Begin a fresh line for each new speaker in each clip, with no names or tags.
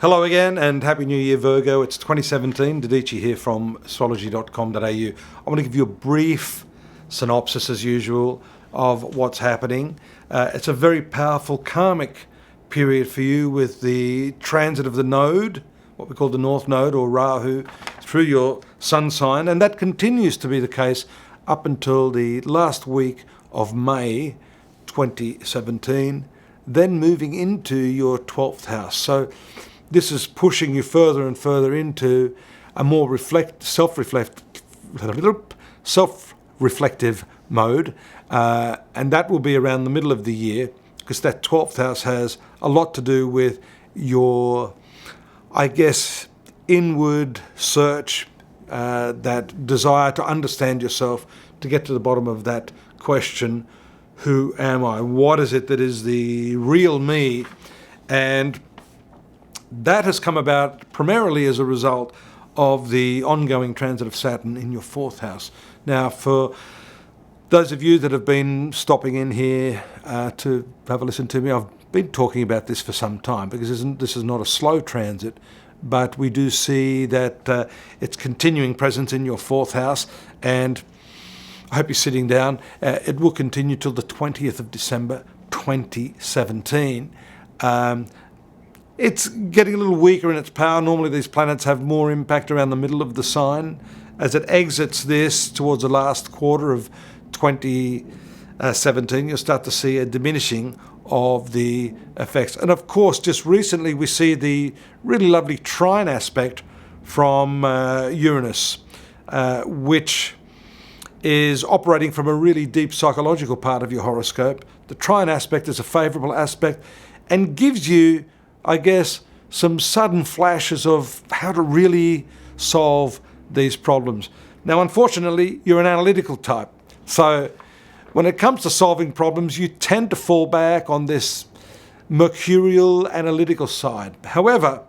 Hello again and Happy New Year, Virgo. It's 2017. Dadhichi here from astrology.com.au. I want to give you a brief synopsis, as usual, of what's happening. It's a very powerful karmic period for you with the transit of the node, what we call the North Node or Rahu, through your sun sign. And that continues to be the case up until the last week of May 2017, then moving into your 12th house. So this is pushing you further and further into a more self-reflective mode, and that will be around the middle of the year, because that 12th house has a lot to do with your, I guess, inward search, that desire to understand yourself, to get to the bottom of that question, who am I? What is it that is the real me? And that has come about primarily as a result of the ongoing transit of Saturn in your 4th house. Now, for those of you that have been stopping in here to have a listen to me, I've been talking about this for some time, because this is not a slow transit, but we do see that it's continuing presence in your 4th house, and I hope you're sitting down. It will continue till the 20th of December 2017. It's getting a little weaker in its power. Normally these planets have more impact around the middle of the sign. As it exits this towards the last quarter of 2017, you'll start to see a diminishing of the effects. And of course, just recently we see the really lovely trine aspect from Uranus, which is operating from a really deep psychological part of your horoscope. The trine aspect is a favourable aspect and gives you, I guess, some sudden flashes of how to really solve these problems. Now, unfortunately, you're an analytical type. So when it comes to solving problems, you tend to fall back on this mercurial analytical side. However,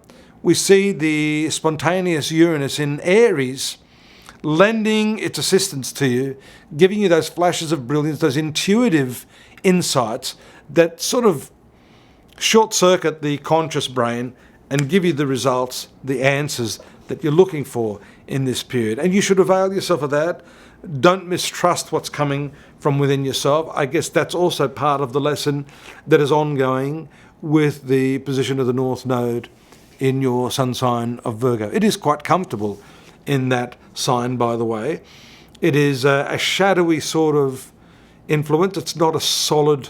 we see the spontaneous Uranus in Aries lending its assistance to you, giving you those flashes of brilliance, those intuitive insights that sort of short-circuit the conscious brain and give you the results, the answers that you're looking for in this period. And you should avail yourself of that. Don't mistrust what's coming from within yourself. I guess that's also part of the lesson that is ongoing with the position of the North Node in your sun sign of Virgo. It is quite comfortable in that sign, by the way. It is a shadowy sort of influence. It's not a solid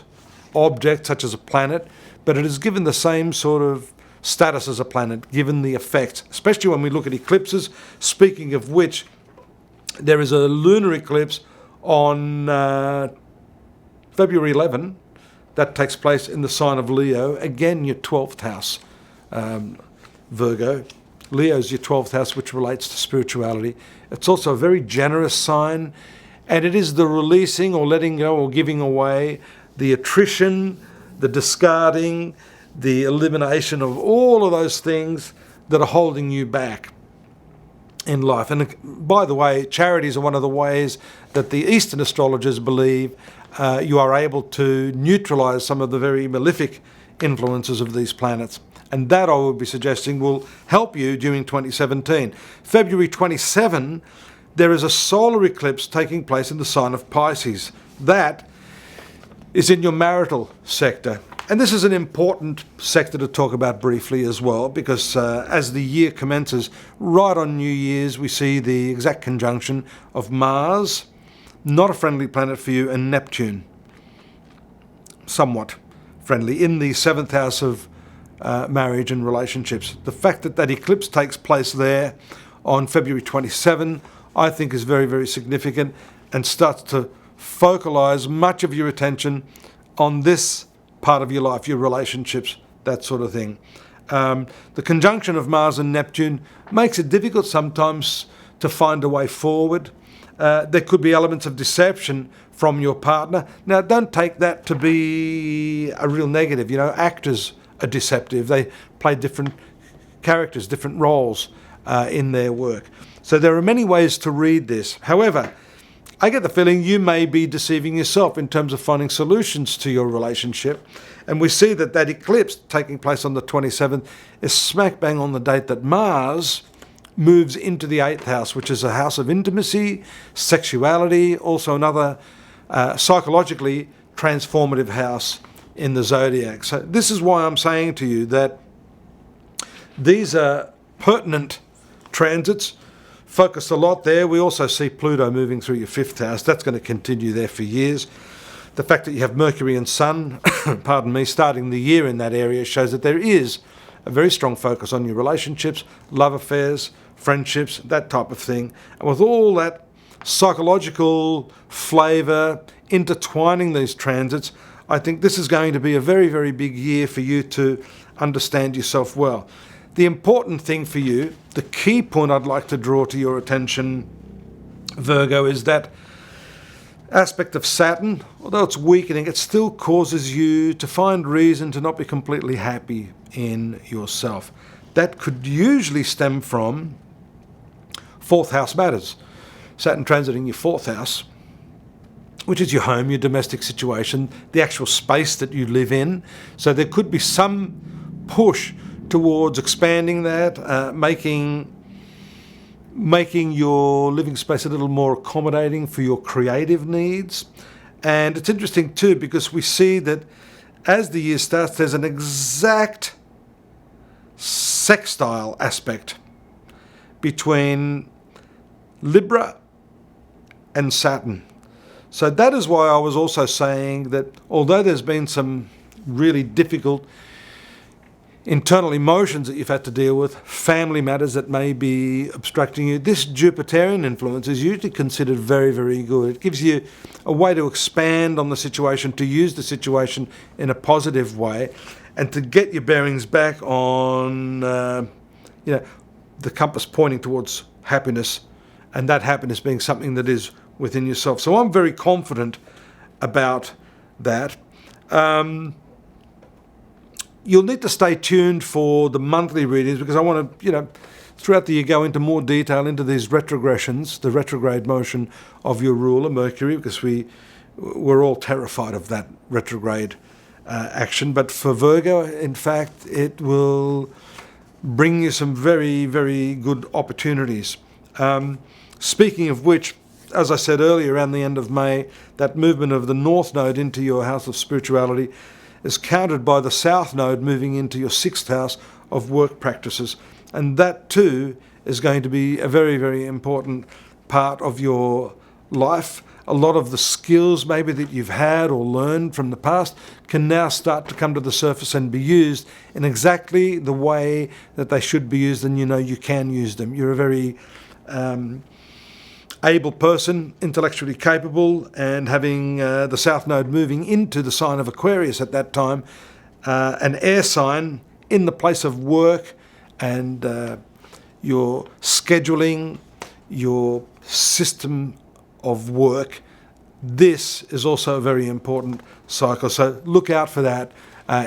object such as a planet, but it is given the same sort of status as a planet, given the effect, especially when we look at eclipses. Speaking of which, there is a lunar eclipse on February 11. That takes place in the sign of Leo, again your 12th house, Virgo. Leo's your 12th house, which relates to spirituality. It's also a very generous sign, and it is the releasing or letting go or giving away, the attrition, the discarding, the elimination of all of those things that are holding you back in life. And by the way, charities are one of the ways that the Eastern astrologers believe you are able to neutralize some of the very malefic influences of these planets. And that, I would be suggesting, will help you during 2017. February 27, there is a solar eclipse taking place in the sign of Pisces. That is in your marital sector. And this is an important sector to talk about briefly as well, because as the year commences, right on New Year's, we see the exact conjunction of Mars, not a friendly planet for you, and Neptune, somewhat friendly, in the 7th house of marriage and relationships. The fact that that eclipse takes place there on February 27, I think is very, very significant, and starts to focalize much of your attention on this part of your life, your relationships, that sort of thing. The conjunction of Mars and Neptune makes it difficult sometimes to find a way forward. There could be elements of deception from your partner. Now, don't take that to be a real negative. You know, actors are deceptive. They play different characters, different roles in their work. So there are many ways to read this. However, I get the feeling you may be deceiving yourself in terms of finding solutions to your relationship. And we see that that eclipse taking place on the 27th is smack bang on the date that Mars moves into the 8th house, which is a house of intimacy, sexuality, also another psychologically transformative house in the zodiac. So this is why I'm saying to you that these are pertinent transits. Focus a lot there. We also see Pluto moving through your 5th house. That's going to continue there for years. The fact that you have Mercury and Sun, pardon me, starting the year in that area shows that there is a very strong focus on your relationships, love affairs, friendships, that type of thing. And with all that psychological flavour intertwining these transits, I think this is going to be a very, very big year for you to understand yourself well. The important thing for you, the key point I'd like to draw to your attention, Virgo, is that aspect of Saturn, although it's weakening, it still causes you to find reason to not be completely happy in yourself. That could usually stem from 4th house matters. Saturn transiting your 4th house, which is your home, your domestic situation, the actual space that you live in. So there could be some push towards expanding that, making your living space a little more accommodating for your creative needs. And it's interesting too, because we see that as the year starts, there's an exact sextile aspect between Libra and Saturn. So that is why I was also saying that although there's been some really difficult internal emotions that you've had to deal with, family matters that may be obstructing you, this Jupiterian influence is usually considered very, very good. It gives you a way to expand on the situation, to use the situation in a positive way, and to get your bearings back on the compass pointing towards happiness, and that happiness being something that is within yourself. So I'm very confident about that. You'll need to stay tuned for the monthly readings, because I want to, throughout the year go into more detail into these retrogressions, the retrograde motion of your ruler, Mercury, because we're all terrified of that retrograde action. But for Virgo, in fact, it will bring you some very, very good opportunities. Speaking of which, as I said earlier, around the end of May, that movement of the North Node into your house of spirituality is countered by the South Node moving into your 6th house of work practices. And that too is going to be a very, very important part of your life. A lot of the skills maybe that you've had or learned from the past can now start to come to the surface and be used in exactly the way that they should be used, and you can use them. You're a very able person, intellectually capable, and having the South Node moving into the sign of Aquarius at that time, an air sign in the place of work and your scheduling, your system of work. This is also a very important cycle, so look out for that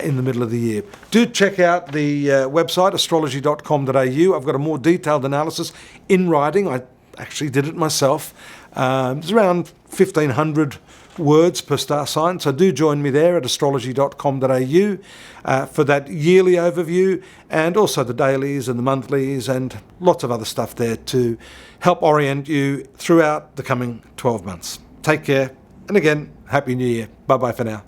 in the middle of the year. Do check out the website astrology.com.au. I've got a more detailed analysis in writing. I actually did it myself. It's around 1,500 words per star sign, so do join me there at astrology.com.au for that yearly overview, and also the dailies and the monthlies and lots of other stuff there to help orient you throughout the coming 12 months. Take care, and again, Happy New Year. Bye-bye for now.